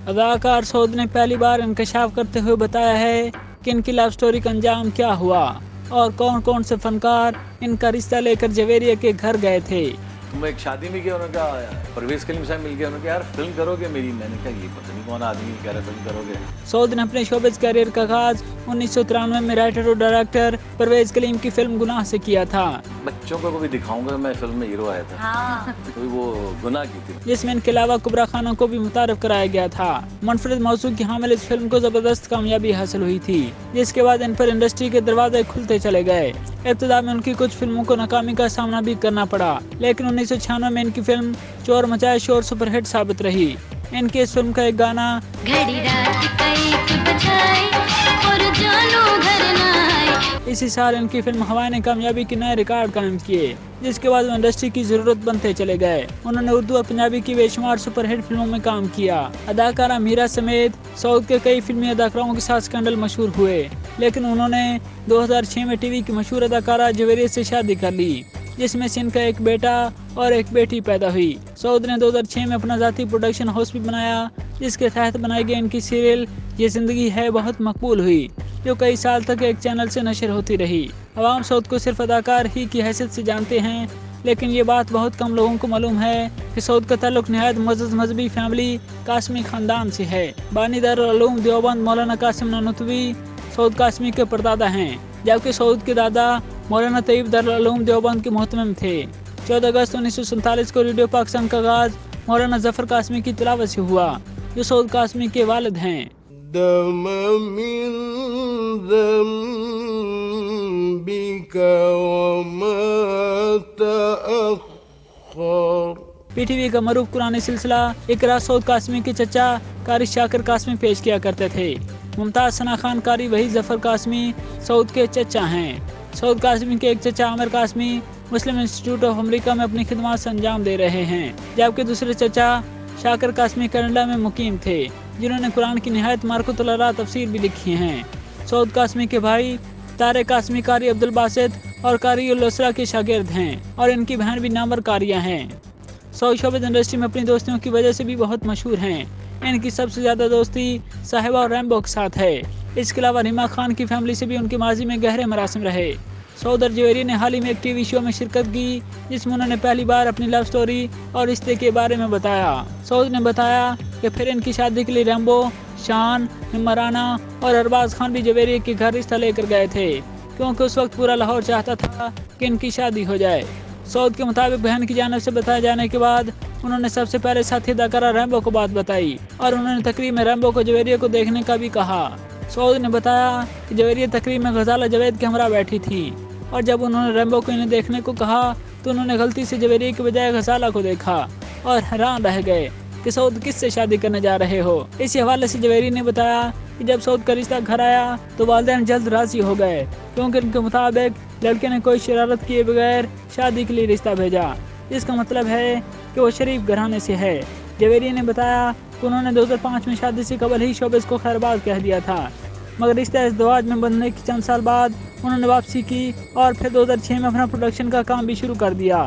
अदाकार सऊद ने पहली बार इंकशाफ करते हुए बताया है कि इनकी लव स्टोरी का अंजाम क्या हुआ और कौन कौन से फनकार इनका रिश्ता लेकर जवेरिया के घर गए थे। तुम एक शादी में गया, उन्होंने कहा परवेज कलीम साहब मिल गया, उन्होंने कहा यार फिल्म करोगे मेरी। मैंने कहा ये पता नहीं कौन आदमी कह रहा फिल्म करोगे। सऊद ने अपने शोबिज़ करियर का आगाज 1993 में राइटर और डायरेक्टर परवेज कलीम की फिल्म गुनाह से किया था। बच्चों को भी दिखाऊंगा मैं फिल्म में हीरो आया था। हाँ। तो वो गुनाह की थी, जिसमें इनके अलावा कुबरा खानों को भी मुतारफ कराया गया था। मुनफरिद मौजू की हामिल इस फिल्म को जबरदस्त कामयाबी हासिल हुई थी, जिसके बाद इन पर इंडस्ट्री के दरवाजे खुलते चले गए। इब्तिदा में उनकी कुछ फिल्मों को नाकामी का सामना भी करना पड़ा, लेकिन 1996 में इनकी फिल्म चोर मचाए शोर सुपरहिट साबित रही। इनकी इस फिल्म का एक गाना घड़ी रात कई बजाए और जानो घर ना आए। इसी साल इनकी फिल्म हवा ने कामयाबी के नए रिकॉर्ड कायम किए, जिसके बाद वो इंडस्ट्री की जरूरत बनते चले गए। उन्होंने उर्दू और पंजाबी की बेशुमार सुपरहिट फिल्मों में काम किया। अदाकारा मीरा समेत सऊद के कई फिल्मी अदाकारों के साथ स्कैंडल मशहूर हुए, लेकिन उन्होंने 2006 में टीवी की मशहूर अदाकारा जवेरिया से शादी कर ली, जिसमें से इनका एक बेटा और एक बेटी पैदा हुई। सऊद ने 2006 में अपना ज़ाती प्रोडक्शन हाउस भी बनाया, जिसके तहत बनाई गई इनकी सीरियल ये जिंदगी है बहुत मकबूल हुई, जो कई साल तक एक चैनल से नशर होती रही। अवाम सऊद को सिर्फ अदाकार ही की हैसियत से जानते हैं, लेकिन ये बात बहुत कम लोगों को मालूम है कि सऊद का ताल्लुक निहायत मुअज़्ज़ज़ मजहबी फैमिली कासमी खानदान से है। बानी दारुल उलूम देवबंद मौलाना कासिम ननूतवी सऊद कासमी के परदादा हैं, जबकि सऊद के दादा मौलाना तैयब दारुल उलूम देवबंद के मोहतमिम थे। 14 अगस्त 1947 को रेडियो पाकिस्तान का आगाज मौलाना जफर कासमी की तिलावत से हुआ, जो सऊद कासमी के वालिद हैं। पीटीवी का मरूफ कुरानी सिलसिला इकरा सऊद कासमी के चचा कारी शाकिर कासमी पेश किया करते थे। मुमताज सना खान कारी वही जफर कासमी सऊद के चचा हैं। सऊद कासमी के एक चचा आमिर कासमी मुस्लिम इंस्टीट्यूट ऑफ अमेरिका में अपनी खिदमत से अंजाम दे रहे हैं, जबकि दूसरे चचा शाकिर कासमी कनाडा में मुकीम थे, जिन्होंने कुरान की निहायत मारकुतुल तफसीर भी लिखी हैं। सऊद कासमी के भाई तारे कासमी कारी अब्दुल बासित और कारी उल उसरा के शागिर्द हैं, और इनकी बहन भी नामवर कारियाँ हैं। सऊद शोबिज़ इंडस्ट्री में अपनी दोस्तियों की वजह से भी बहुत मशहूर हैं। इनकी सबसे ज़्यादा दोस्ती साहिबा और रैम्बो के साथ है। इसके अलावा रीमा खान की फैमिली से भी उनके माजी में गहरे मरासिम रहे। सऊद और जवेरिया ने हाल ही में एक टीवी शो में शिरकत की, जिसमें उन्होंने पहली बार अपनी लव स्टोरी और रिश्ते के बारे में बताया। सऊद ने बताया कि फिर इनकी शादी के लिए रैम्बो, शान, इमराना और अरबाज खान भी जवेरिया के घर रिश्ता लेकर गए थे, क्योंकि उस वक्त पूरा लाहौर चाहता था कि इनकी शादी हो जाए। सऊद के मुताबिक बहन की जानिब से बताए जाने के बाद उन्होंने सबसे पहले साथी अदाकारा रैम्बो को बात बताई, और उन्होंने तकरीब में रैम्बो को जवेरिया को देखने का भी कहा। सऊद ने बताया कि जवेरिया तकरीब में गजाला जावेद के हमरा बैठी थी, और जब उन्होंने रैम्बो को इन्हें देखने को कहा तो उन्होंने गलती से जवेरिया के बजाय गजाला को देखा और हैरान रह गए कि सऊद किससे शादी करने जा रहे हो। इसी हवाले से जवेरिया ने बताया कि जब सऊद का रिश्ता घर आया तो वालिदैन जल्द राजी हो गए, क्योंकि उनके मुताबिक लड़के ने कोई शरारत किए बगैर शादी के लिए रिश्ता भेजा, जिसका मतलब है कि वो शरीफ घराने से है। जवेरिया ने बताया कि उन्होंने 2005 में शादी से कबल ही शोबिज़ को खैरबाज कह दिया था, मगर रिश्ता इज़्दिवाज में बंधने के चंद साल बाद उन्होंने वापसी की और फिर 2006 में अपना प्रोडक्शन का काम भी शुरू कर दिया।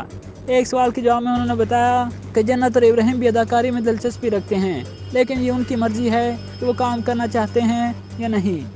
एक सवाल के जवाब में उन्होंने बताया कि जन्नत और इब्राहिम भी अदाकारी में दिलचस्पी रखते हैं, लेकिन ये उनकी मर्जी है कि वो काम करना चाहते हैं या नहीं।